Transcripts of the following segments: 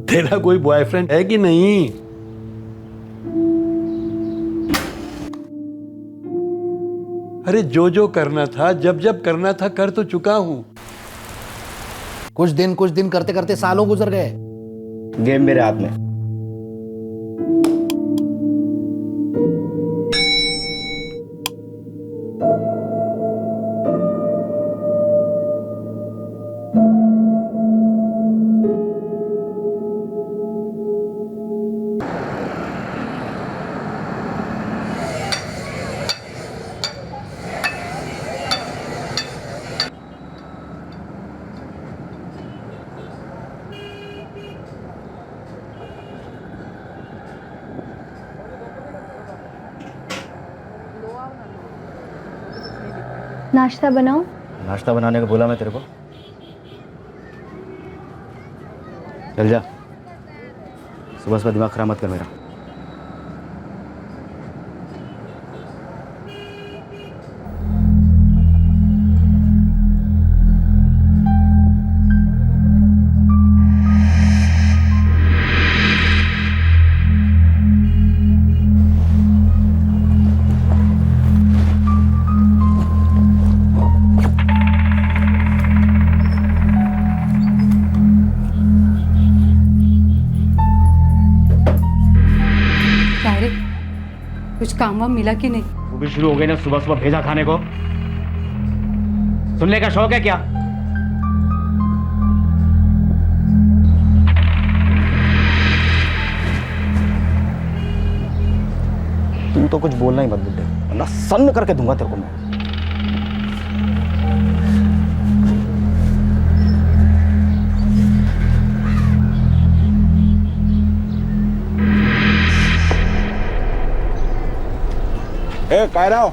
तेरा कोई बॉयफ्रेंड है कि नहीं? अरे जो करना था, जब करना था, कर तो चुका हूं। कुछ दिन करते करते सालों गुजर गए। गेम मेरे हाथ में। नाश्ता बनाओ। नाश्ता बनाने को बोला मैं तेरे को? चल जा, सुबह सुबह दिमाग खराब मत कर मेरा। कुछ काम वाम मिला कि नहीं? वो भी शुरू हो गई ना सुबह सुबह भेजा खाने को। सुनने का शौक है क्या? तुम तो कुछ बोलना ही मत बुड्ढे, वरना सन्न करके दूंगा तेरे को मैं। ए कह रहा हो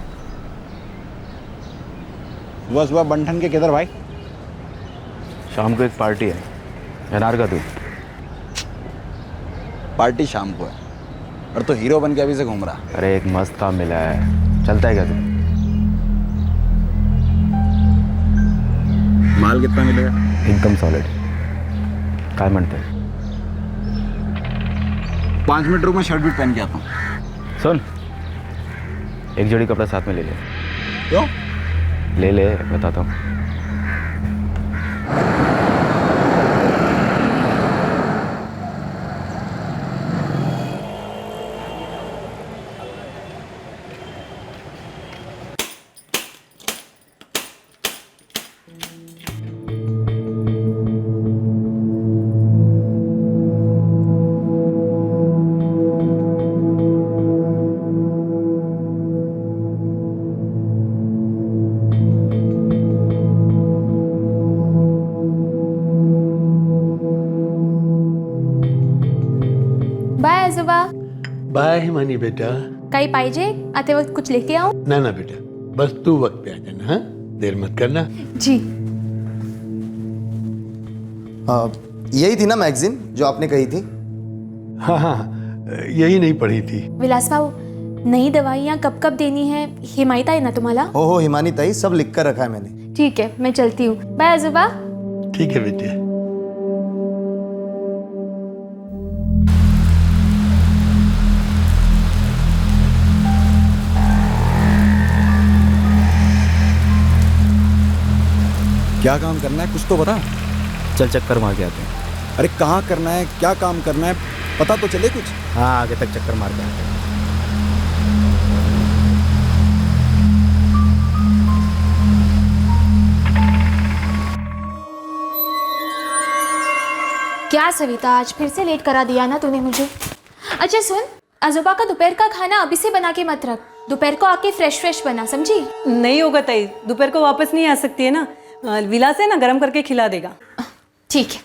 सुबह सुबह बंठन के किधर भाई? शाम को एक पार्टी है, एनआर का तू। पार्टी शाम को है और तो हीरो बन के अभी से घूम रहा। अरे एक मस्त काम मिला है, चलता है क्या तू? माल कितना मिलेगा? एकदम सॉलिड। काय म्हणते? 5 मिनट रुक, मैं शर्ट भी पहन के आता हूँ। सुन, एक जोड़ी कपड़ा साथ में ले ले। क्यों? ले ले, बताता हूँ। बाय आजोबा. बाय हिमानी बेटा. काही पाहिजे? आते वक्त कुछ लेके आओ? ना बेटा, बस तू वक्त पे आ जाना. हाँ, देर मत करना. जी. यही थी ना मैगजीन जो आपने कही थी? हाँ, यही नहीं पढ़ी थी. विलास भाऊ, नई दवाइयाँ कब कब देनी है हिमायत है ना तुम्हाला? हो हिमानी ताई, सब लिख कर रखा है मैंने. ठीक है, मैं चलती हूँ. बाय आजोबा. ठीक है बेटे. क्या काम करना है कुछ तो बता. चल चक्कर मार के आते हैं. अरे कहाँ करना है, क्या काम करना है, पता तो चले कुछ. हाँ, आगे तक चक्कर मार के आते हैं. क्या सविता, आज फिर से लेट करा दिया ना तूने मुझे. अच्छा सुन, आजोबा का दोपहर का खाना अभी से बना के मत रख. दोपहर को आके फ्रेश बना, समझी? नहीं होगा ताई, दोपहर को वापस नहीं आ सकती है ना. विलास है ना, गरम करके खिला देगा. ठीक है.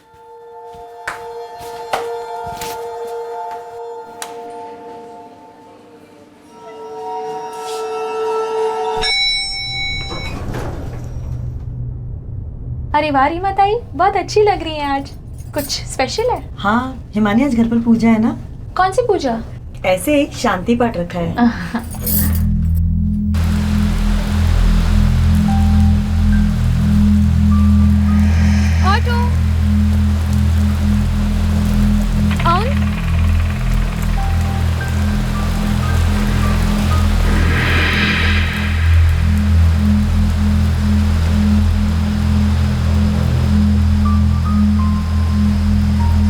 अरे वाह रीमा ताई, बहुत अच्छी लग रही है आज. कुछ स्पेशल है? हाँ, हिमानी आज घर पर पूजा है ना. कौन सी पूजा? ऐसे ही शांति पाठ रखा है.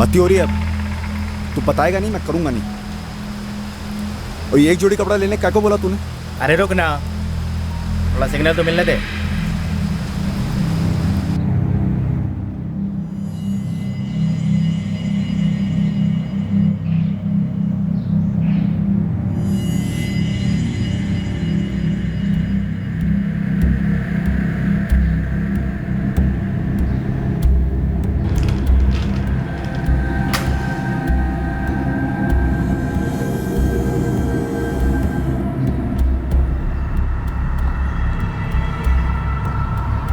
अति हो रही है अब। तू बताएगा नहीं, मैं करूंगा नहीं। और ये एक जोड़ी कपड़ा लेने क्या को बोला तूने? अरे रुक ना, थोड़ा सिग्नल तो मिलने दे।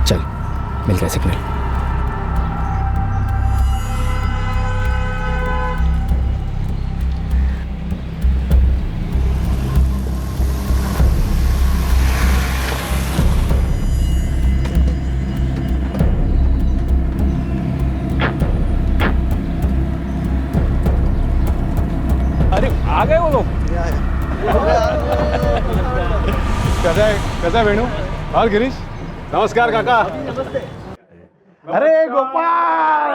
चल मिल गया सिग्नल। अरे आ गए वो लोग। कैसा है वेणु और गिरीश? नमस्कार काका। अरे गोपाल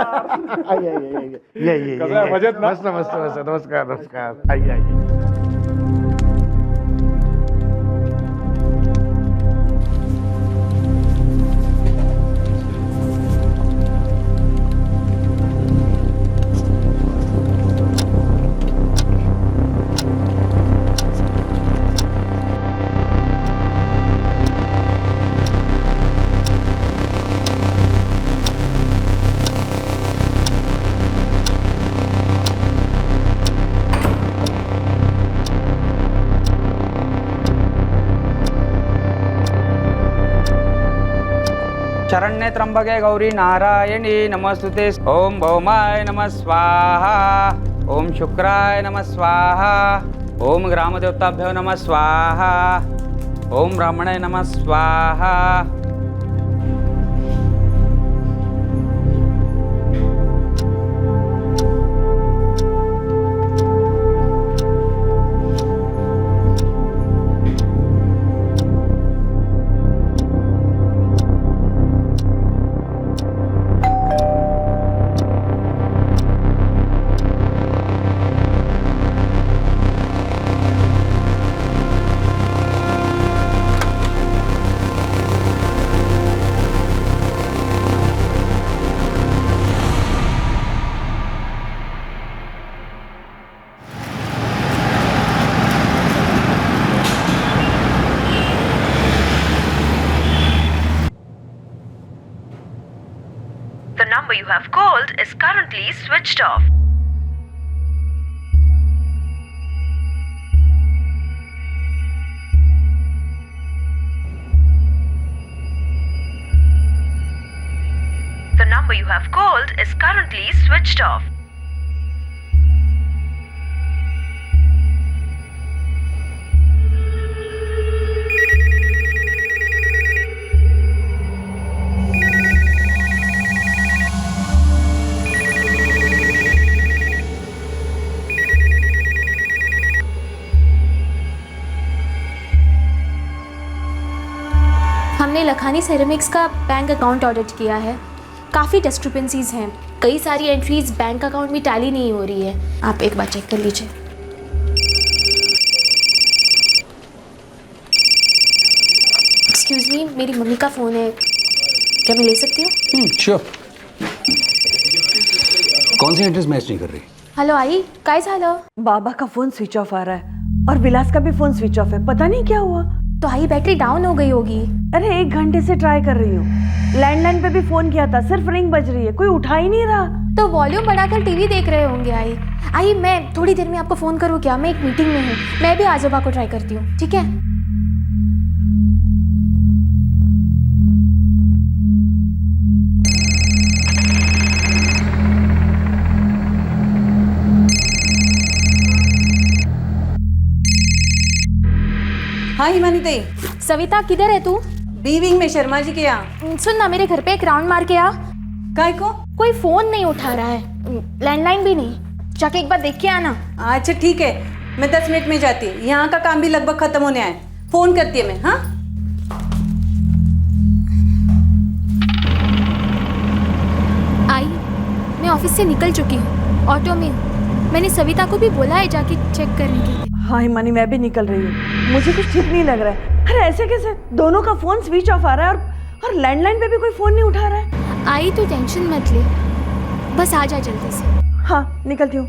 ये कसं आहे, मजेत ना? मस्त मस्त मस्त नमस्कार नमस्कार आइए शरण्ये त्र्यंबके गौरी नारायणी नमस्तुते। ओम भौमाय नमः स्वाहा, ओम शुक्राय नमः स्वाहा, ओम ग्रामदेवताभ्यो नमः स्वाहा, ओम ब्राह्मणे नमः स्वाहा। The number you have called is currently switched off. The number you have called is currently switched off. हमने लखानी सेरेमिक्स का बैंक अकाउंट ऑडिट किया है। काफ़ी डिस्क्रिपेंसीज हैं, कई सारी एंट्रीज बैंक अकाउंट में टैली नहीं हो रही है। आप एक बार चेक कर लीजिए। एक्सक्यूज मी, मेरी मम्मी का फ़ोन है, क्या मैं ले सकती हूँ? श्योर। कौन सी एड्रेस मैच नहीं कर रही? हेलो आई, काय झालं? बाबा का फोन स्विच ऑफ आ रहा है और विलास का भी फोन स्विच ऑफ है, पता नहीं क्या हुआ। तो आई बैटरी डाउन हो गई होगी। अरे 1 घंटे से ट्राई कर रही हूँ, लैंडलाइन पे भी फोन किया था, सिर्फ रिंग बज रही है, कोई उठा ही नहीं रहा। तो वॉल्यूम बढ़ाकर टीवी देख रहे होंगे। आई मैं थोड़ी देर में आपको फ़ोन करूँ क्या? मैं एक मीटिंग में हूँ, मैं भी आजोबा को ट्राई करती हूँ, ठीक है? हाँ हिमानी दे। सविता किधर है तू? बी विंग में शर्मा जी के यहाँ। सुन ना, मेरे घर पे एक राउंड मार के आ। काय को? कोई फोन नहीं उठा रहा है, लैंडलाइन भी नहीं, जाके एक बार देख के आना। अच्छा ठीक है, मैं 10 मिनट में जाती हूँ, यहाँ का काम भी लगभग खत्म होने आया, फोन करती है मैं। हाँ आई, मैं ऑफिस से निकल चुकी हूँ, ऑटो में। मैंने सविता को भी बोला है जाके चेक करने के लिए। हाँ हिमानी, मैं भी निकल रही हूँ। मुझे कुछ ठीक नहीं लग रहा है। अरे ऐसे कैसे? दोनों का फोन स्विच ऑफ आ रहा है और लैंडलाइन पे भी कोई फोन नहीं उठा रहा है। आई तो टेंशन मत ले, बस आ जा जल्दी से। हाँ निकलती हूँ।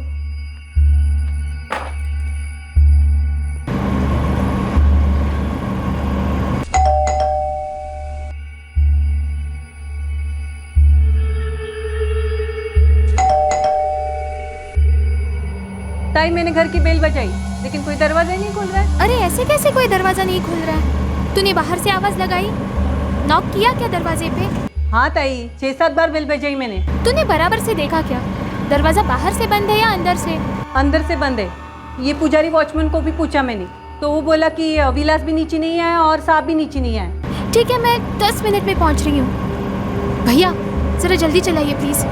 ताई मैंने घर की बेल बजाई लेकिन कोई दरवाजा ही नहीं खोल रहा है। अरे ऐसे कैसे कोई दरवाजा नहीं खुल रहा है? तूने बाहर से आवाज लगाई, नॉक किया क्या दरवाजे पे? हाँ ताई, 6-7 बार बेल बजाई मैंने। तूने बराबर से देखा क्या? दरवाजा बाहर से बंद है या अंदर से? अंदर से बंद है। ये पुजारी वॉचमैन को भी पूछा मैंने, तो वो बोला कि विलास भी नीचे नहीं आया और साहब भी नीचे नहीं आए। ठीक है, मैं 10 मिनट में पहुंच रही हूँ। भैया जरा जल्दी चलाइए प्लीज।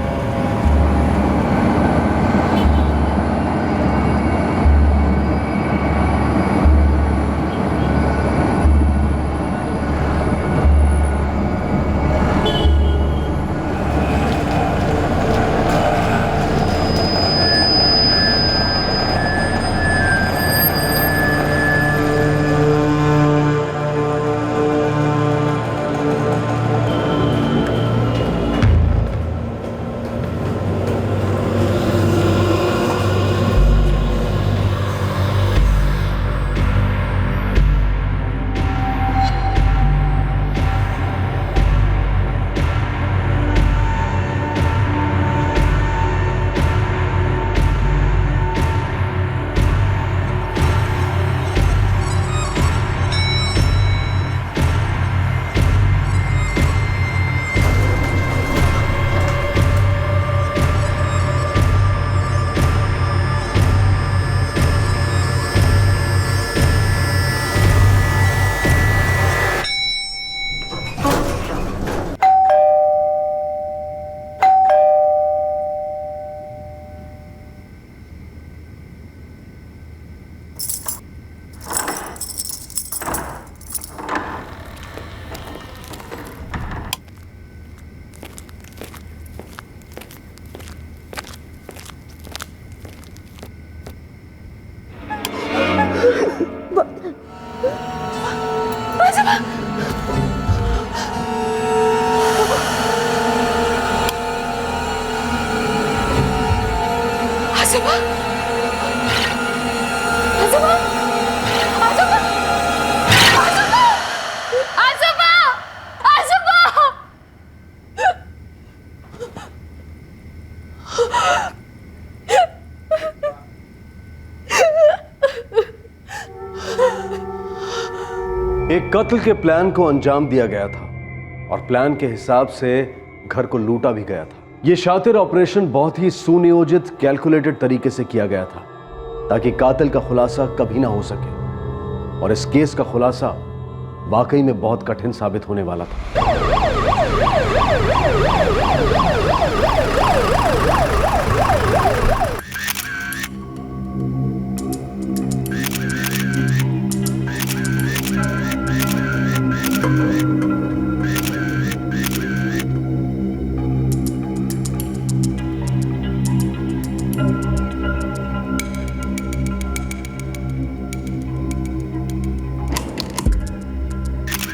एक कत्ल के प्लान को अंजाम दिया गया था और प्लान के हिसाब से घर को लूटा भी गया था। यह शातिर ऑपरेशन बहुत ही सुनियोजित, कैलकुलेटेड तरीके से किया गया था ताकि कातिल का खुलासा कभी ना हो सके, और इस केस का खुलासा वाकई में बहुत कठिन साबित होने वाला था।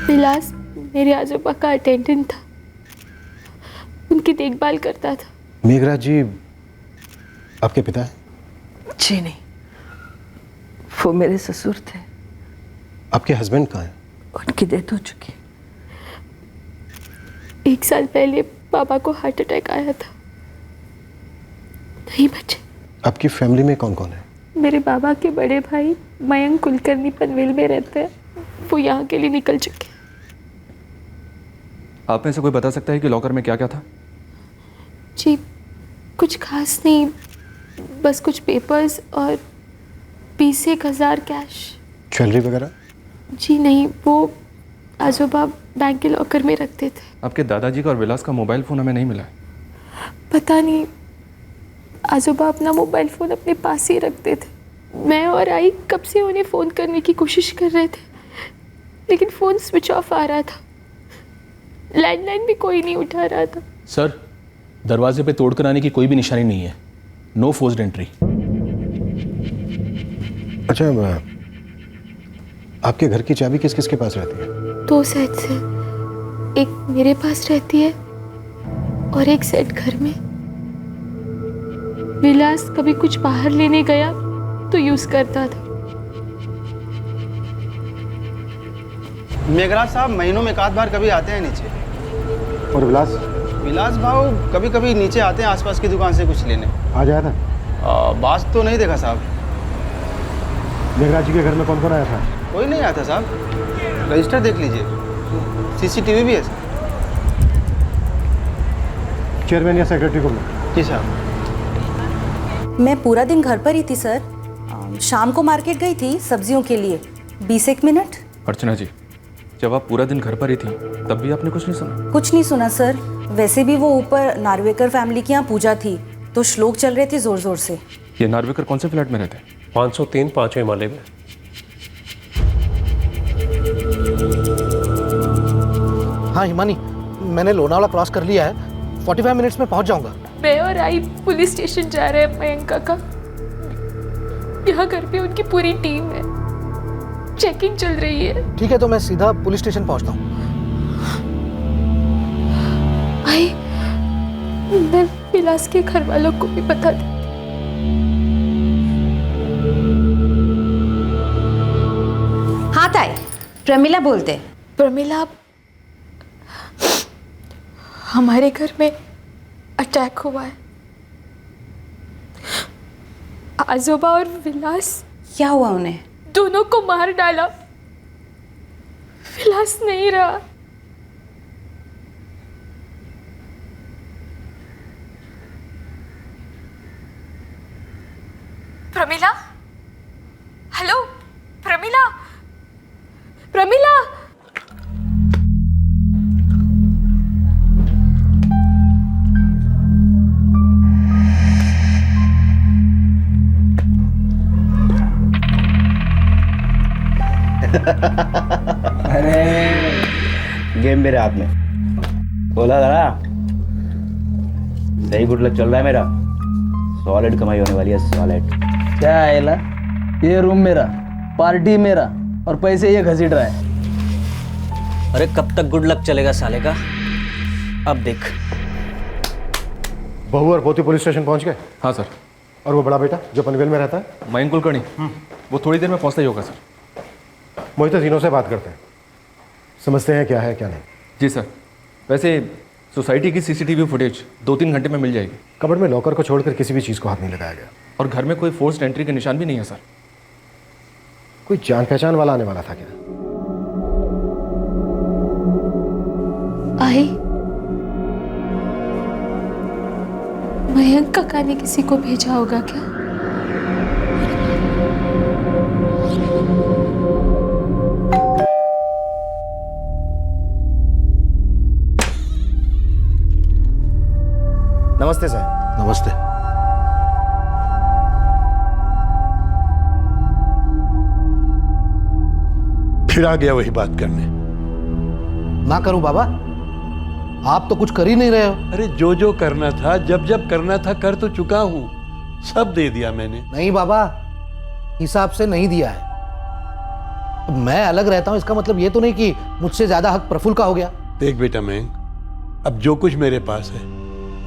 विलास मेरे आजोबा का अटेंडेंट था, उनकी देखभाल करता था। मेघराज जी आपके पिता हैं? जी नहीं, वो मेरे ससुर थे। आपके हस्बैंड कहाँ हैं? उनकी डेथ हो चुकी। 1 साल पहले पापा को हार्ट अटैक आया था, नहीं बचे। आपकी फैमिली में कौन कौन है? मेरे बाबा के बड़े भाई मयंक कुलकर्णी पनवेल में रहते हैं, वो यहाँ के लिए निकल चुके। आप में से कोई बता सकता है कि लॉकर में क्या क्या था? जी कुछ खास नहीं, बस कुछ पेपर्स और 20,000 कैश। ज्वेलरी वगैरह? जी नहीं, वो आजोबा बैंक के लॉकर में रखते थे। आपके दादाजी का और विलास का मोबाइल फ़ोन हमें नहीं मिला। पता नहीं, आजोबा अपना मोबाइल फ़ोन अपने पास ही रखते थे। मैं और आई कब से उन्हें फ़ोन करने की कोशिश कर रहे थे, लेकिन फ़ोन स्विच ऑफ आ रहा था, लैंडलाइन भी कोई नहीं उठा रहा था। सर, दरवाजे पे तोड़कर आने की कोई भी निशानी नहीं है। No forced entry. अच्छा, आपके घर की चाबी किस किस के पास रहती है? 2 सेट से, एक मेरे पास रहती है और एक सेट घर में। विलास कभी कुछ बाहर लेने गया तो यूज करता था। मेघराज साहब महीनों में एक आध बार कभी आते हैं नीचे। और विलास? विलास भाव कभी कभी नीचे आते हैं आसपास की दुकान से कुछ लेने। आज आया था? बास तो नहीं देखा साहब। मेघराज जी के घर में कौन कौन आया था? कोई नहीं आया था साहब। रजिस्टर देख लीजिए, सीसीटीवी भी है सर। चेयरमैन या सेक्रेटरी को बुलाओ। जी साहब। मैं पूरा दिन घर पर ही थी सर। शाम को मार्केट गई थी सब्जियों के लिए। 20 मिनट। अर्चना जी, जब आप पूरा दिन घर पर ही थी तब भी आपने कुछ नहीं सुना? कुछ नहीं सुना सर। वैसे भी वो ऊपर नार्वेकर फैमिली की यहाँ पूजा थी तो श्लोक चल रहे थे जोर जोर से। ये नार्वेकर कौन से फ्लैट में रहते हैं? 503 5वें माले में। हाँ हिमानी, मैंने लोनावाला क्रॉस कर लिया है। 45 मिनट्स में पहुंच जाऊंगा। मैं और आई पुलिस स्टेशन जा रहे हैं मयंक काका। यहाँ घर पे उनकी पूरी टीम है, चेकिंग चल रही है। ठीक है, तो मैं सीधा पुलिस स्टेशन पहुंचता हूँ। आई, मैं विलास के घर वालों को भी बता दूं। हाँ ताई, प्रमिला बोलते। प्रमिला, हमारे घर में अटैक हुआ है। आजोबा और विलास। क्या हुआ उन्हें? दोनों को मार डाला। विलास नहीं रहा। प्रमिला, हेलो प्रमिला, प्रमिला। अरे गेम मेरे हाथ में। बोला था ना, सही गुड लक चल रहा है मेरा। सॉलिड कमाई होने वाली है, सॉलिड। क्या है ला? ये रूम मेरा, पार्टी मेरा और पैसे ये घसीट रहा है। अरे कब तक गुड लक चलेगा साले का? अब देख। बहू और पोती पुलिस स्टेशन पहुंच गए? हाँ सर। और वो बड़ा बेटा जो पनवेल में रहता है? मयंक कुलकर्णी, वो थोड़ी देर में पहुंचता ही होगा सर। मोहित, तीनों से बात करते हैं, समझते हैं क्या है क्या नहीं। जी सर। वैसे सोसाइटी की सीसीटीवी फुटेज 2-3 घंटे में मिल जाएगी। कबर्ड में लॉकर को छोड़कर किसी भी चीज़ को हाथ नहीं लगाया गया। और घर में कोई फोर्स्ड एंट्री के निशान भी नहीं है सर। कोई जान पहचान वाला आने वाला था क्या? आई, मयंक काका ने किसी को भेजा होगा क्या? नमस्ते सर। नमस्ते। फिर आ गया वही बात करने। ना करूं बाबा, आप तो कुछ कर ही नहीं रहे हो। अरे जो जो करना था, जब जब करना था कर तो चुका हूं। सब दे दिया मैंने। नहीं बाबा, हिसाब से नहीं दिया है। अब मैं अलग रहता हूं, इसका मतलब ये तो नहीं कि मुझसे ज्यादा हक प्रफुल्ल का हो गया। देख बेटा मयंक, अब जो कुछ मेरे पास है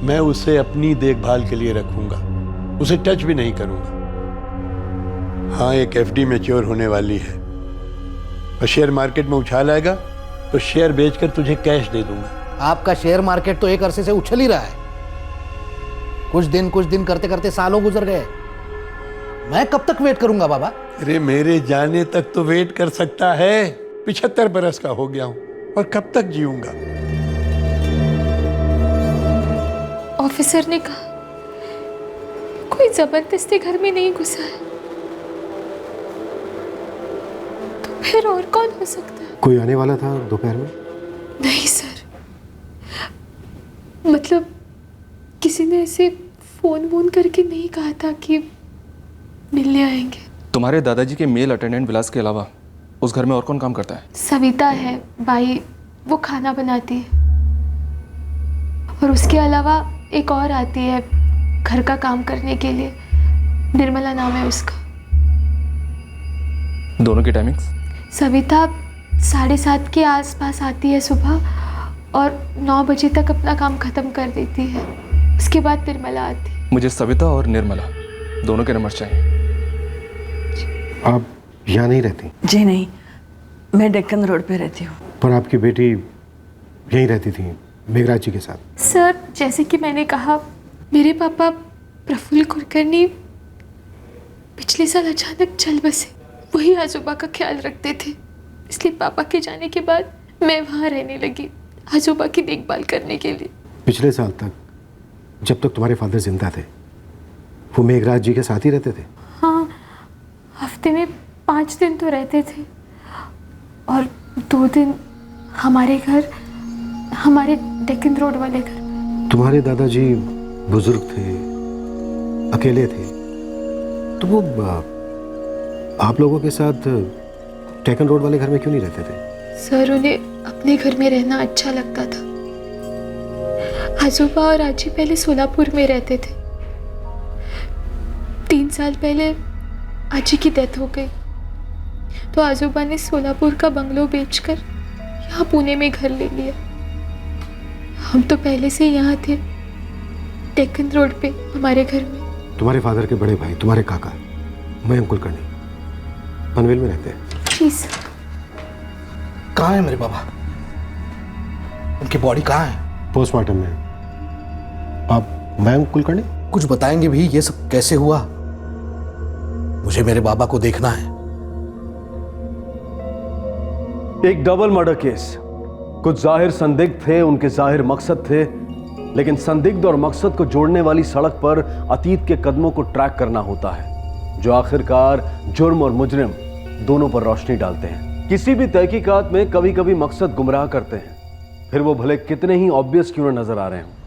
मैं उसे अपनी देखभाल के लिए रखूंगा, उसे टच भी नहीं करूंगा। हाँ, एक एफडी मैच्योर होने वाली है और शेयर मार्केट में उछाल आएगा तो शेयर बेचकर तुझे कैश दे दूंगा। आपका शेयर मार्केट तो एक अरसे से उछल ही रहा है। कुछ दिन करते करते सालों गुजर गए। मैं कब तक वेट करूंगा बाबा? अरे मेरे जाने तक तो वेट कर सकता है। 75 बरस का हो गया हूं और कब तक जीऊंगा। ऑफिसर ने कहा कोई जबरदस्ती घर में नहीं घुसा है, तो फिर और कौन हो सकता है? कोई आने वाला था दोपहर में? नहीं सर, मतलब किसी ने ऐसे फोन वोन करके नहीं कहा था कि मिलने आएंगे। तुम्हारे दादाजी के मेल अटेंडेंट विलास के अलावा उस घर में और कौन काम करता है? सविता है बाई, वो खाना बनाती है। और उसके अलावा एक और आती है घर का काम करने के लिए। निर्मला नाम है उसका। दोनों की टाइमिंग्स? सविता 7:30 के आसपास आती है सुबह और 9 बजे तक अपना काम ख़त्म कर देती है। उसके बाद निर्मला आती है। मुझे सविता और निर्मला दोनों के नंबर चाहिए। आप यहाँ नहीं रहती? जी नहीं, मैं डेक्कन रोड पे रहती हूँ। पर आपकी बेटी यहीं रहती थी मेघराज जी के साथ। सर, जैसे कि मैंने कहा, मेरे पापा प्रफुल्ल कुलकर्णी पिछले साल अचानक चल बसे। वही आजोबा का ख्याल रखते थे, इसलिए पापा के जाने के बाद मैं वहाँ रहने लगी आजोबा की देखभाल करने के लिए। पिछले साल तक जब तक तुम्हारे फादर जिंदा थे वो मेघराज जी के साथ ही रहते थे? हाँ, हफ्ते में 5 दिन तो रहते थे और 2 दिन हमारे घर, हमारे डेक्कन रोड वाले घर। तुम्हारे दादाजी बुजुर्ग थे, अकेले थे, तो वो आप लोगों के साथ डेक्कन रोड वाले घर में क्यों नहीं रहते थे? सर, उन्हें अपने घर में रहना अच्छा लगता था। आजोबा और आजी पहले सोलापुर में रहते थे। 3 साल पहले आजी की डेथ हो गई, तो आजोबा ने सोलापुर का बंगलो बेचकर यहाँ पुणे में घर ले लिया। हम तो पहले से यहाँ थे, डेक्कन रोड पे हमारे घर में। तुम्हारे फादर के बड़े भाई, तुम्हारे काका मयंक कुलकर्णी पनवेल में रहते हैं। जी सर। कहाँ है मेरे बाबा? उनकी बॉडी कहाँ है? पोस्टमार्टम में। आप मयंक कुलकर्णी? कुछ बताएंगे भी, ये सब कैसे हुआ? मुझे मेरे बाबा को देखना है। एक डबल मर्डर केस। कुछ जाहिर संदिग्ध थे, उनके जाहिर मकसद थे, लेकिन संदिग्ध और मकसद को जोड़ने वाली सड़क पर अतीत के कदमों को ट्रैक करना होता है, जो आखिरकार जुर्म और मुजरिम दोनों पर रोशनी डालते हैं। किसी भी तहकीकात में कभी कभी मकसद गुमराह करते हैं, फिर वो भले कितने ही ऑब्वियस क्यों न नजर आ रहे हों।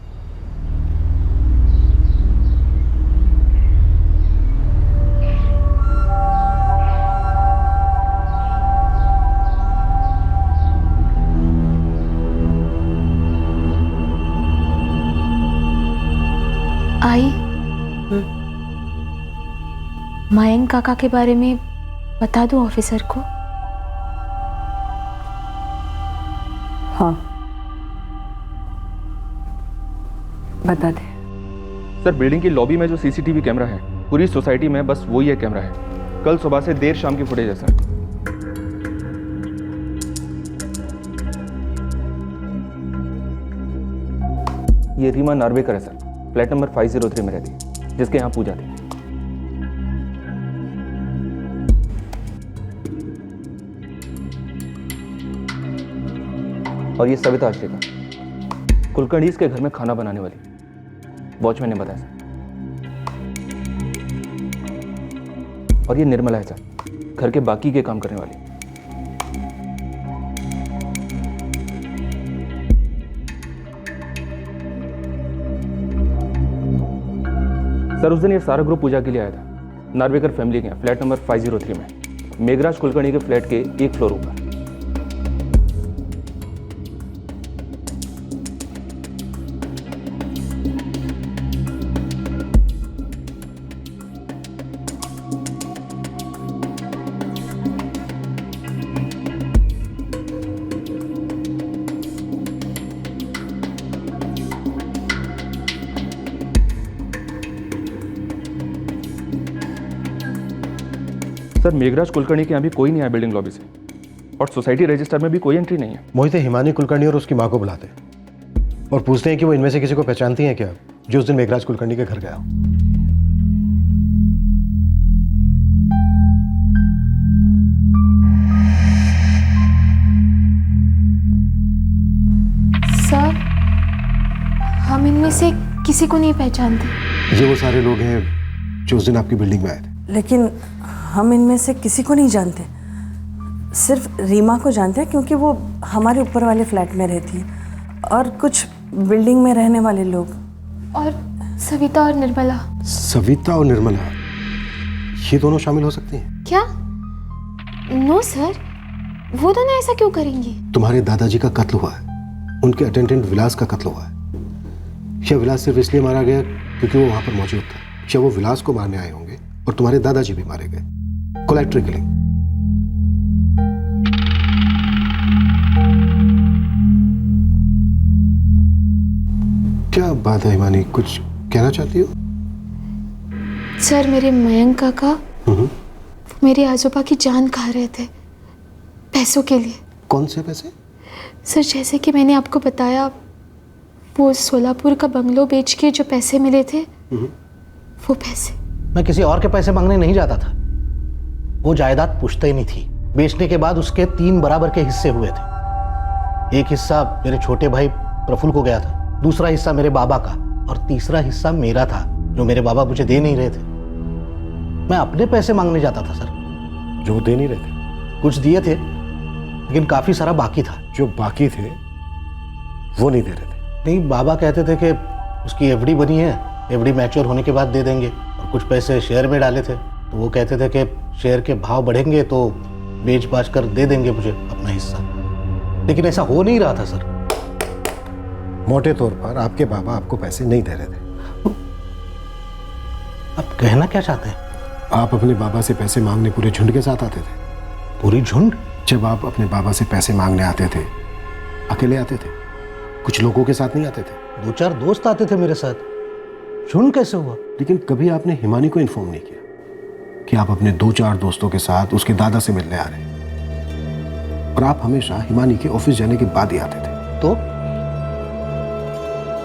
आई, मयंक काका के बारे में बता दूं ऑफिसर को? हाँ, बता दे। सर, बिल्डिंग की लॉबी में जो सीसीटीवी कैमरा है, पूरी सोसाइटी में बस वही एक कैमरा है। कल सुबह से देर शाम की फुटेज है सर। ये रीमा नार्वेकर है सर, फ्लैट नंबर 503 में रहती है, जिसके यहाँ पूजा थी। और ये सविता आश्रिका, कुलकर्णी के घर में खाना बनाने वाली, वॉचमैन ने बताया सर। और ये निर्मला है सर, घर के बाकी के काम करने वाली। सर, उस दिन ये सारा ग्रुप पूजा के लिए आया था नार्वेकर फैमिली के यहाँ, फ्लैट नंबर 503 में, मेघराज कुलकर्णी के फ्लैट के 1 फ्लोर ऊपर। सर, मेघराज कुलकर्णी के यहाँ भी कोई नहीं आया बिल्डिंग लॉबी से, और सोसाइटी रजिस्टर में भी कोई एंट्री नहीं है। मोहित हिमानी कुलकर्णी और उसकी माँ को बुलाते हैं और पूछते हैं कि वो इनमें से किसी को पहचानती हैं क्या, जो उस दिन मेघराज कुलकर्णी के घर गया। सर, हम इनमें से किसी को नहीं पहचानते। ये वो सारे लोग हैं जो उस दिन आपकी बिल्डिंग में आए थे। लेकिन हम इनमें से किसी को नहीं जानते, सिर्फ रीमा को जानते हैं, क्योंकि वो हमारे ऊपर वाले फ्लैट में रहती है, और कुछ बिल्डिंग में रहने वाले लोग। और सविता और निर्मला। सविता और निर्मला, ये दोनों शामिल हो सकती हैं क्या? नो सर, वो दोनों ऐसा क्यों करेंगे? तुम्हारे दादाजी का कत्ल हुआ है, उनके अटेंडेंट विलास का कत्ल हुआ है, या विलास सिर्फ इसलिए मारा गया क्योंकि वो वहां पर मौजूद था, या वो विलास को मारने आए होंगे और तुम्हारे दादाजी भी मारे गए। Collateral killing. क्या बात है हिमानी, कुछ कहना चाहती हो? सर, मेरे मयंक काका मेरे आजोबा की जान खा रहे थे पैसों के लिए। कौन से पैसे? सर, जैसे कि मैंने आपको बताया, वो सोलापुर का बंगलो बेच के जो पैसे मिले थे, वो पैसे। मैं किसी और के पैसे मांगने नहीं जाता था। वो जायदाद पुश्तैनी नहीं थी। बेचने के बाद उसके 3 बराबर के हिस्से हुए थे। एक हिस्सा मेरे छोटे भाई प्रफुल्ल को गया था, दूसरा हिस्सा मेरे बाबा का, और तीसरा हिस्सा मेरा था जो मेरे बाबा मुझे दे नहीं रहे थे। मैं अपने पैसे मांगने जाता था सर। जो दे नहीं रहे थे? कुछ दिए थे, लेकिन काफी सारा बाकी था। जो बाकी थे वो नहीं दे रहे थे? नहीं, बाबा कहते थे कि उसकी एफडी बनी है, एफडी मैच्योर होने के बाद दे देंगे, और कुछ पैसे शेयर में डाले थे, तो वो कहते थे कि शेयर के भाव बढ़ेंगे तो बेच बाच कर दे देंगे मुझे अपना हिस्सा। लेकिन ऐसा हो नहीं रहा था सर। मोटे तौर पर आपके बाबा आपको पैसे नहीं दे रहे थे। आप कहना क्या चाहते हैं? आप अपने बाबा से पैसे मांगने पूरे झुंड के साथ आते थे। पूरी झुंड? जब आप अपने बाबा से पैसे मांगने आते थे, अकेले आते थे? कुछ लोगों के साथ नहीं आते थे? 2-4 दोस्त आते थे मेरे साथ। झुंड कैसे हुआ? लेकिन कभी आपने हिमानी को इन्फॉर्म नहीं किया कि आप अपने 2-4 दोस्तों के साथ उसके दादा से मिलने आ रहे हैं, और आप हमेशा हिमानी के ऑफिस जाने के बाद ही आते थे। तो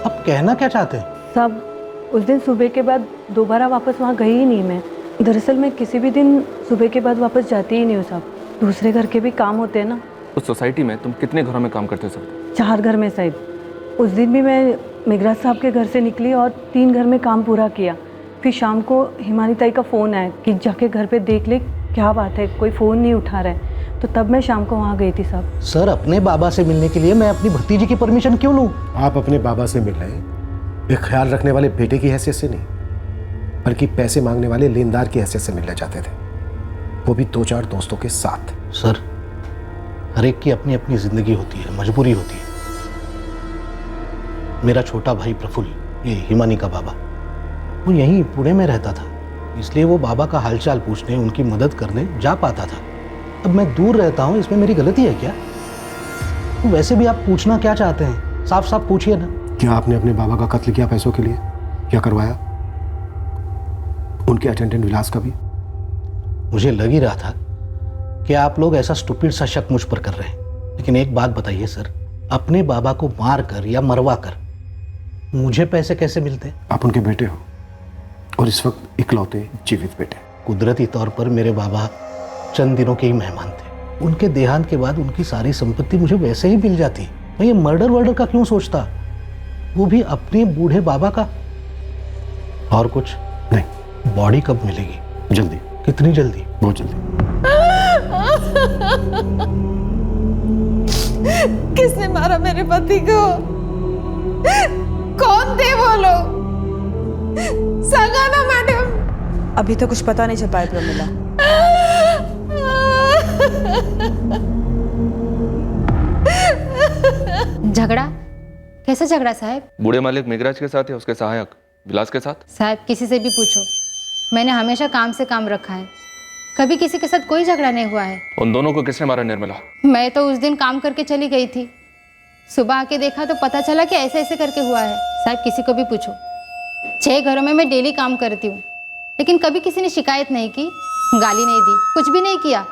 आप कहना क्या चाहते हैं? सब उस दिन सुबह के बाद दोबारा वापस वहाँ गई ही नहीं मैं। दरअसल मैं किसी भी दिन सुबह के बाद वापस जाती ही नहीं हूँ साहब। दूसरे घर के भी काम होते हैं ना। उस सोसाइटी में तुम कितने घरों में काम करते हो सर? 4 घर में साहब। उस दिन भी मैं मेघराज साहब के घर से निकली और 3 घर में काम पूरा किया। फिर शाम को हिमानी ताई का फ़ोन आया कि जाके घर पे देख ले क्या बात है, कोई फ़ोन नहीं उठा रहा है। तो तब मैं शाम को वहाँ गई थी साहब। सर, अपने बाबा से मिलने के लिए मैं अपनी भतीजी की परमिशन क्यों लूँ? आप अपने बाबा से मिल रहे एक ख्याल रखने वाले बेटे की हैसियत से नहीं, बल्कि पैसे मांगने वाले लेनदार की हैसियत से मिलना चाहते थे, वो भी 2-4 दोस्तों के साथ। सर, हर एक की अपनी अपनी जिंदगी होती है, मजबूरी होती है। मेरा छोटा भाई प्रफुल्ल, ये हिमानी का बाबा, वो यहीं पुणे में रहता था, इसलिए वो बाबा का हालचाल पूछने, उनकी मदद करने जा पाता था। अब मैं दूर रहता हूँ, इसमें मेरी गलती है क्या? तो वैसे भी आप पूछना क्या चाहते हैं? साफ साफ पूछिए ना। क्या आपने अपने बाबा का कत्ल किया पैसों के लिए? क्या करवाया? उनके अटेंडेंट विलास का भी? मुझे लग ही रहा था कि आप लोग ऐसा स्टूपिड सा शक मुझ पर कर रहे हैं। लेकिन एक बात बताइए सर, अपने बाबा को मार कर या मरवा कर मुझे पैसे कैसे मिलते? आप उनके बेटे हो, और इस वक्त इकलौते जीवित बेटे। कुदरती तौर पर मेरे बाबा चंद दिनों के ही मेहमान थे। उनके देहांत के बाद उनकी सारी संपत्ति मुझे वैसे ही मिल जाती। मैं ये मर्डर वर्डर का क्यों सोचता, वो भी अपने बूढ़े बाबा का? और कुछ नहीं। बॉडी कब मिलेगी? जल्दी। कितनी जल्दी? बहुत जल्दी। किसने मारा मेरे पति को? कौन थे वो लोग? संगाना मैडम। अभी तो कुछ पता नहीं चल पाया प्रमिला। झगड़ा? कैसा झगड़ा साहब? बूढ़े मालिक मेघराज के साथ या उसके सहायक विलास के साथ? साहब, किसी से भी पूछो, मैंने हमेशा काम से काम रखा है, कभी किसी के साथ कोई झगड़ा नहीं हुआ है। उन दोनों को किसने मारा निर्मला? मैं तो उस दिन काम करके चली गई थी, सुबह आके देखा तो पता चला कि ऐसे ऐसे करके हुआ है। साहब, किसी को भी पूछो। 6 घरों में मैं डेली काम करती हूँ, लेकिन कभी किसी ने शिकायत नहीं की, गाली नहीं दी, कुछ भी नहीं किया।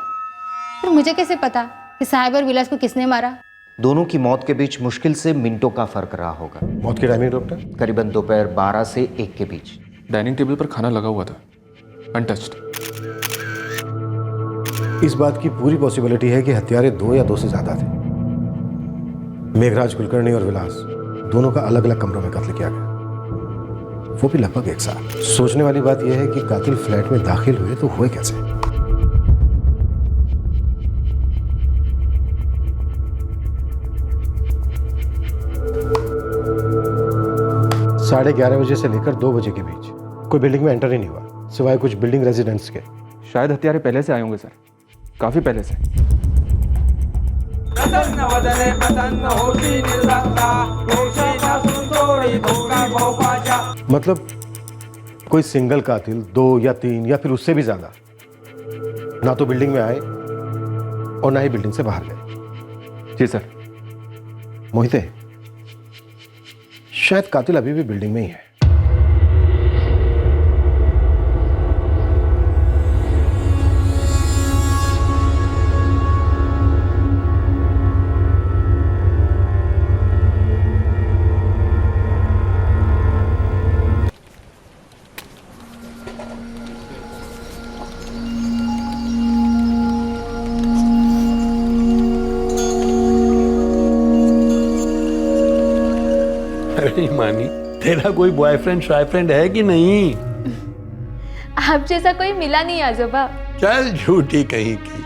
पर मुझे कैसे पता कि साहब और विलास को किसने मारा? दोनों की मौत के बीच मुश्किल से मिनटों का फर्क रहा होगा। मौत की टाइमिंग डॉक्टर? करीबन दोपहर 12 से 1 के बीच। डाइनिंग टेबल पर खाना लगा हुआ था, अनटच्ड। इस बात की पूरी पॉसिबिलिटी है कि हत्यारे 2 या 2 से ज्यादा थे। मेघराज कुलकर्णी और विलास दोनों का अलग अलग कमरों में कत्ल किया गया, वो भी लगभग एक साथ। सोचने वाली बात यह है कि कातिल फ्लैट में दाखिल हुए तो हुए कैसे? 11:30 बजे से लेकर 2 बजे के बीच कोई बिल्डिंग में एंटर ही नहीं हुआ, सिवाय कुछ बिल्डिंग रेजिडेंट्स के। शायद हत्यारे पहले से आए होंगे सर, काफी पहले से। प्रसन्न वदने प्रसन्न होती निर्लज्जा, दोषी न सुंदोरी धोखा मतलब कोई सिंगल कातिल 2 या 3 या फिर उससे भी ज्यादा ना तो बिल्डिंग में आए और ना ही बिल्डिंग से बाहर गए। जी सर। मोहिते, शायद कातिल अभी भी बिल्डिंग में ही है। अरे मानी, तेरा कोई बॉयफ्रेंड शॉयफ्रेंड है कि नहीं? आप जैसा कोई मिला नहीं आजोबा। चल झूठी कहीं की,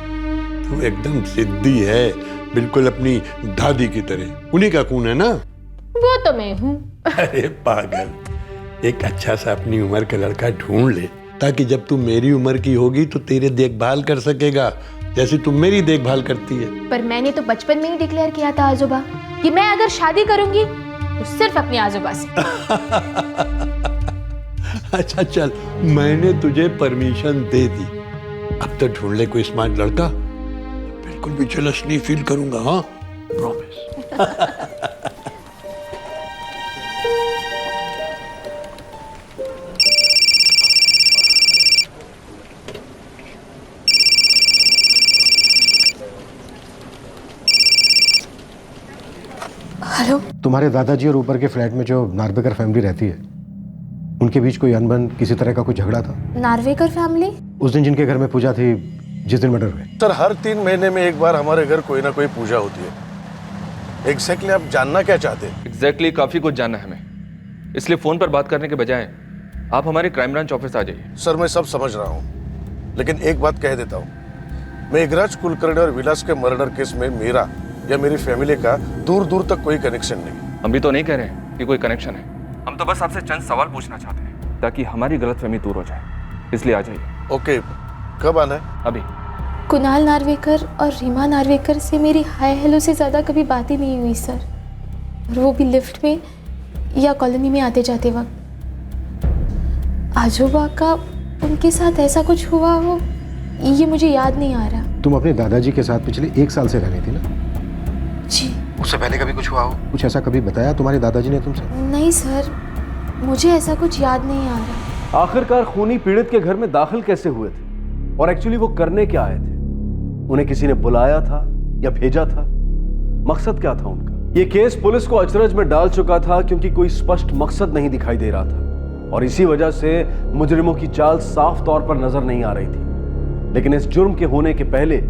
तू एकदम जिद्दी है, बिल्कुल अपनी दादी की तरह। उन्हीं का खून है ना? वो तो मैं हूँ। अरे पागल, एक अच्छा सा अपनी उम्र का लड़का ढूंढ ले, ताकि जब तू मेरी उम्र की होगी तो तेरे देखभाल कर सकेगा जैसे तू मेरी देखभाल करती है। पर मैंने तो बचपन में ही डिक्लेयर किया था आजोबा कि मैं अगर शादी करूंगी तो सिर्फ अपने आजोबा से। अच्छा चल, मैंने तुझे परमिशन दे दी, अब तो ढूंढ ले कोई स्मार्ट लड़का, बिल्कुल भी जेलस नहीं फील करूंगा। हाँ, प्रॉमिस। हेलो। तुम्हारे दादाजी और ऊपर के फ्लैट में जो नार्वेकर फैमिली रहती है, उनके बीच कोई अनबन, किसी तरह का कोई झगड़ा था? नार्वेकर फैमिली? उस दिन जिनके घर में पूजा थी, जिस दिन मर्डर हुए। सर, हर 3 महीने में एक बार हमारे घर कोई ना कोई पूजा होती है। एग्जैक्टली आप जानना क्या चाहते हैं? एग्जैक्टली काफ़ी कुछ जानना है हमें, इसलिए फ़ोन पर बात करने के बजाय आप हमारे क्राइम ब्रांच ऑफिस आ जाइए। सर, मैं सब समझ रहा हूँ, लेकिन एक बात कह देता हूँ, मेघराज कुलकर्णी और विलास के मर्डर केस में मेरा या मेरी फैमिली का दूर दूर तक कोई कनेक्शन नहीं। हम भी तो नहीं कह रहे हैं कि कोई कनेक्शन है, हम तो बस आपसे चंद सवाल पूछना चाहते हैं ताकि हमारी गलतफहमी दूर हो जाए, इसलिए आ जाइए। ओके, कब आना है? अभी। कुणाल नार्वेकर और रीमा नार्वेकर से मेरी हाय हेलो से ज़्यादा कभी बात ही नहीं हुई सर, और वो भी लिफ्ट में या कॉलोनी में आते जाते वक्त। आजोबा का उनके साथ ऐसा कुछ हुआ हो, ये मुझे याद नहीं आ रहा। तुम अपने दादाजी के साथ पिछले 1 साल से रहनी थी ना? जी। उससे पहले कभी कुछ हुआ हो? कुछ ऐसा कभी बताया तुम्हारे दादाजी ने तुमसे? नहीं सर, मुझे ऐसा कुछ याद नहीं आ रहा। आखिरकार खूनी पीड़ित के घर में दाखिल कैसे हुए थे और एक्चुअली वो करने क्या आए थे? उन्हें किसी ने बुलाया था या भेजा था? मकसद क्या था उनका? ये केस पुलिस को अचरज में डाल चुका था क्योंकि कोई स्पष्ट मकसद नहीं दिखाई दे रहा था और इसी वजह से मुजरिमों की चाल साफ तौर पर नजर नहीं आ रही थी। लेकिन इस जुर्म के होने के पहले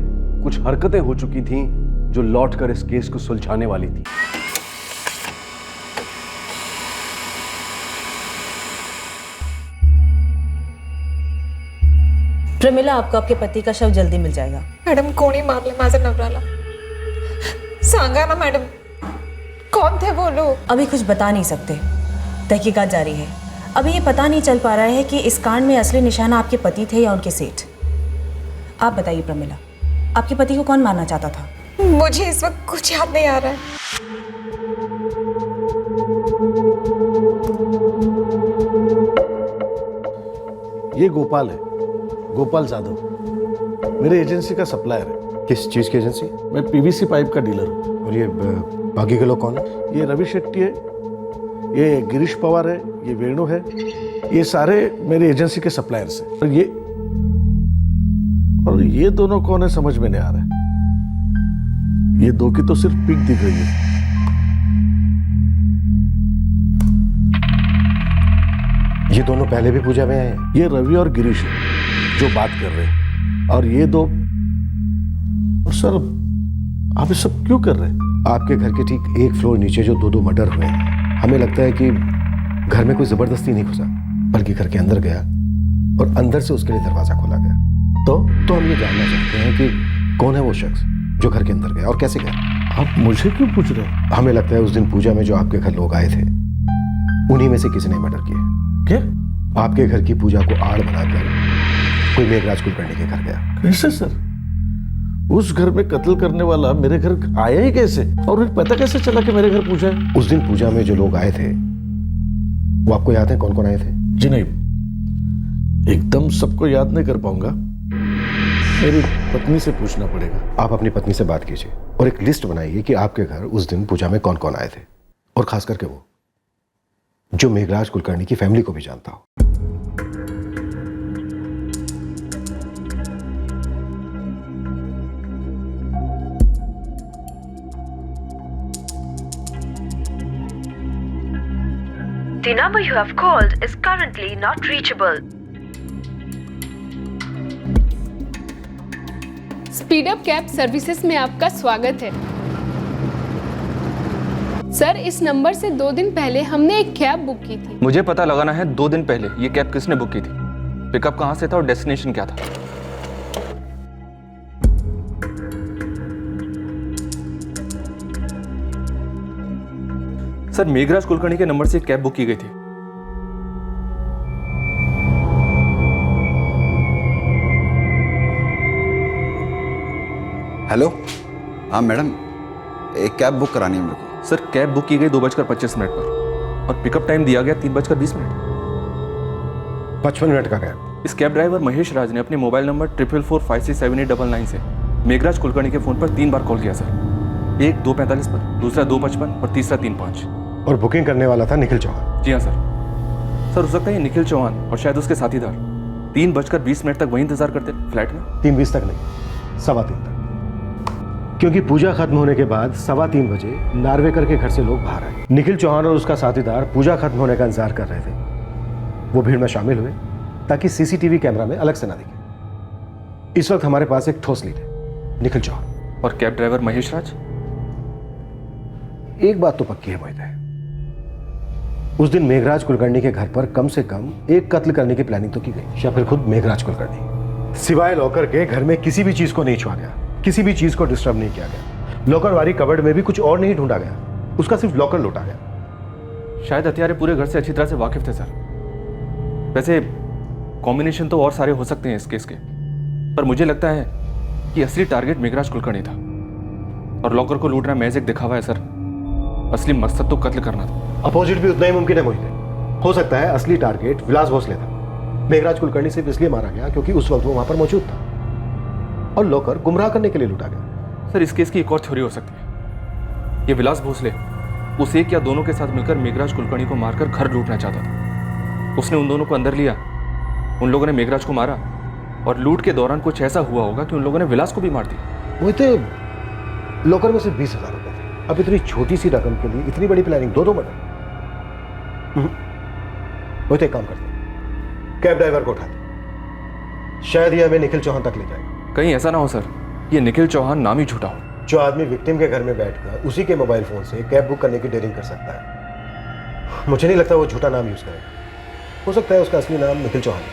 कुछ हरकतें हो चुकी थीं जो लौटकर इस केस को सुलझाने वाली थी। प्रमिला, आपको आपके पति का शव जल्दी मिल जाएगा। मॅडम, कोणी मारले माझा नवऱ्याला? सांगा ना मॅडम, कौन थे वो लोग? अभी कुछ बता नहीं सकते, तहकीकात जारी है। अभी ये पता नहीं चल पा रहा है कि इस कांड में असली निशाना आपके पति थे या उनके सेठ। आप बताइए प्रमिला, आपके पति को कौन मारना चाहता था? मुझे इस वक्त कुछ याद नहीं आ रहा है। ये गोपाल है, गोपाल जाधव, मेरे एजेंसी का सप्लायर है। किस चीज की एजेंसी? मैं पीवीसी पाइप का डीलर हूँ। और ये बाकी के लोग कौन है? ये रवि शेट्टी है, ये गिरीश पवार है, ये वेणु है, ये सारे मेरी एजेंसी के सप्लायर्स हैं। और ये दोनों कौन है समझ में नहीं आ रहा है। ये दो की तो सिर्फ पिक दिख रही है। ये दोनों पहले भी पूजा में आए हैं? ये रवि और गिरीश है जो बात कर रहे हैं, और ये दो। और सर, आप ये सब क्यों कर रहे हैं? आपके घर के ठीक 1 फ्लोर नीचे जो 2 मर्डर हुए हैं, हमें लगता है कि घर में कोई जबरदस्ती नहीं घुसा, बल्कि घर के अंदर गया और अंदर से उसके लिए दरवाजा खोला गया। तो हम ये जानना चाहते हैं कि कौन है वो शख्स जो घर के अंदर गया और कैसे गया? आप मुझे क्यों पूछ रहे हैं? हमें लगता है उस दिन पूजा में जो आपके घर लोग आए थे, उन्हीं में से किसी ने मर्डर किया। क्या? आपके घर की पूजा को आड़ बनाकर कोई मेघराज कुलकर्णी के घर गया। कैसे सर? उस घर में कत्ल करने वाला मेरे घर आया ही कैसे? और उन्हें पता कैसे चला कि मेरे घर पूजा है? उस दिन पूजा में जो लोग आए थे वो आपको याद है कौन कौन आए थे? जी नहीं, एकदम सबको याद नहीं कर पाऊंगा, मेरी पत्नी से पूछना पड़ेगा। आप अपनी पत्नी से बात कीजिए और एक लिस्ट बनाइए कि आपके घर उस दिन पूजा में कौन कौन आए थे, और खास करके वो जो मेघराज कुलकर्णी की फैमिली को भी जानता हो। The number you have called is currently not reachable. Speed up cab services में आपका स्वागत है। सर, इस नंबर से 2 दिन पहले हमने एक कैब बुक की थी। मुझे पता लगाना है 2 दिन पहले ये कैब किसने बुक की थी, पिकअप कहाँ से था और डेस्टिनेशन क्या था। सर, मेघराज कुलकर्णी के नंबर से एक कैब बुक की गई थी। हेलो, हाँ मैडम, एक कैब बुक करानी है मेरे को। सर, कैब बुक की गई 2:25 पर और पिकअप टाइम दिया गया 3:20। 55 मिनट का कैब। इस कैब ड्राइवर महेश राज ने अपने मोबाइल नंबर 44453789 से मेघराज कुलकर्णी के फोन पर 3 बार कॉल किया सर। एक 2:45 पर, दूसरा 2:55 और तीसरा 3:05। और बुकिंग करने वाला था निखिल चौहान। जी हाँ सर। सर, हो सकता है ये निखिल चौहान और शायद उसके साथीदार 3:20 तक वहीं इंतजार करते फ्लैट में। 3:20 तक नहीं, 3:15 तक, क्योंकि पूजा खत्म होने के बाद 3:15 बजे नार्वेकर के घर से लोग बाहर आए। निखिल चौहान और उसका साथीदार पूजा खत्म होने का इंतजार कर रहे थे। वो भीड़ में शामिल हुए ताकि सीसीटीवी कैमरा में अलग से ना दिखे। इस वक्त हमारे पास एक ठोस लीड है, निखिल चौहान। और कैब ड्राइवर महेश राज। एक बात तो पक्की है मोहित, उस दिन मेघराज कुलकर्णी के घर पर कम से कम एक कत्ल करने की प्लानिंग तो की गई, या फिर खुद मेघराज कुलकर्णी। सिवाय लॉकर के घर में किसी भी चीज को नहीं छुआ गया, किसी भी चीज को डिस्टर्ब नहीं किया गया। लॉकर वाली कबर्ड में भी कुछ और नहीं ढूंढा गया, उसका सिर्फ लॉकर लूटा गया। शायद हत्यारे पूरे घर से अच्छी तरह से वाकिफ थे सर। वैसे कॉम्बिनेशन तो और सारे हो सकते हैं इस केस के, पर मुझे लगता है कि असली टारगेट मेघराज कुलकर्णी था और लॉकर को लूटना महज एक दिखावा है सर। असली मकसद तो कत्ल करना था। अपोजिट भी उतना ही मुमकिन है मोहित। हो सकता है असली टारगेट विलास भोसले था। मेघराज कुलकर्णी सिर्फ इसलिए मारा गया क्योंकि उस वक्त वो वहां पर मौजूद था, और लॉकर गुमराह करने के लिए लूटा गया। सर, इस केस की एक और थ्योरी हो सकती है। ये विलास भोसले उस एक या दोनों के साथ मिलकर मेघराज कुलकर्णी को मारकर घर लूटना चाहता था। उसने उन दोनों को अंदर लिया, उन लोगों ने मेघराज को मारा और लूट के दौरान कुछ ऐसा हुआ होगा कि उन लोगों ने विलास को भी मार दिया। मोहित, लॉकर में सिर्फ 20,000 रुपए थे। अब इतनी छोटी सी रकम के लिए इतनी बड़ी प्लानिंग, 2 मर्डर। मोहित, एक काम करते हैं, कैब ड्राइवर को उठाते, शायद ये हमें निखिल चौहान तक ले जाएगा। कहीं ऐसा ना हो सर, ये निखिल चौहान नाम ही झूठा हो। जो आदमी विक्टिम के घर में बैठकर उसी के मोबाइल फोन से कैब बुक करने की डेयरिंग कर सकता है, मुझे नहीं लगता वो झूठा नाम यूज करेगा। हो सकता है उसका असली नाम निखिल चौहान है।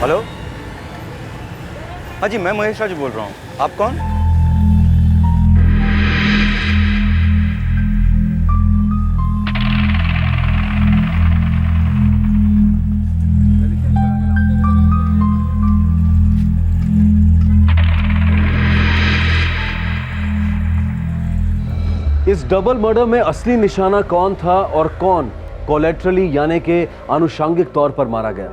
हेलो, हाँ जी, मैं महेश राज बोल रहा हूँ। आप कौन? इस डबल मर्डर में असली निशाना कौन था और कौन कोलैटरली यानी के आनुषंगिक तौर पर मारा गया?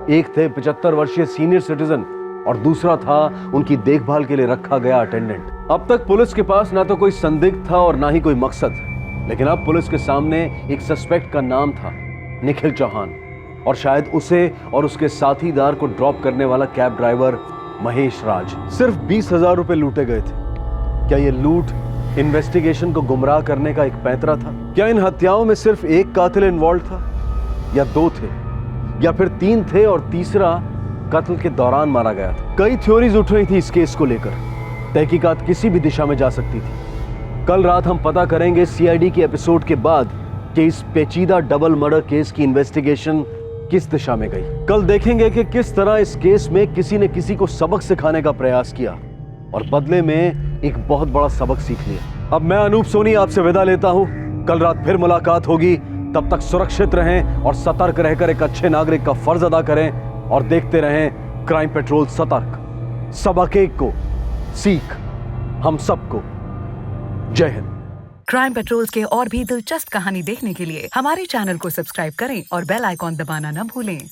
एक थे 75 वर्षीय सीनियर सिटीजन और दूसरा था उनकी देखभाल के लिए रखा गया अटेंडेंट। अब तक पुलिस के पास ना तो कोई संदिग्ध था और ना ही कोई मकसद, लेकिन अब पुलिस के सामने एक सस्पेक्ट का नाम था, निखिल चौहान, और शायद उसे और उसके साथीदार को ड्रॉप करने वाला कैब ड्राइवर महेश राज। सिर्फ 20,000 रुपए लूटे गए थे। क्या ये लूट इन्वेस्टिगेशन को गुमराह करने का एक पैंतरा था? क्या इन हत्याओं में सिर्फ एक कातिल इन्वॉल्व था, या 2 थे, या फिर 3 थे और तीसरा कत्ल के दौरान मारा गया था? कई थ्योरीज उठ रही थी इस केस को लेकर। तहकीकात किसी भी दिशा में जा सकती थी। कल रात हम पता करेंगे सीआईडी के एपिसोड के बाद कि इस पेचीदा डबल मर्डर केस की इन्वेस्टिगेशन किस दिशा में गई। कल देखेंगे कि किस तरह इस केस में किसी ने किसी को सबक सिखाने का प्रयास किया और बदले में एक बहुत बड़ा सबक सीख लिया। अब मैं अनूप सोनी आपसे विदा लेता हूं। कल रात फिर मुलाकात होगी। तब तक सुरक्षित रहें और सतर्क रहकर एक अच्छे नागरिक का फर्ज अदा करें और देखते रहें क्राइम पेट्रोल सतर्क। सबक एक को सीख हम सबको। जय हिंद। क्राइम पेट्रोल्स के और भी दिलचस्प कहानी देखने के लिए हमारे चैनल को सब्सक्राइब करें और बेल आइकॉन दबाना न भूलें।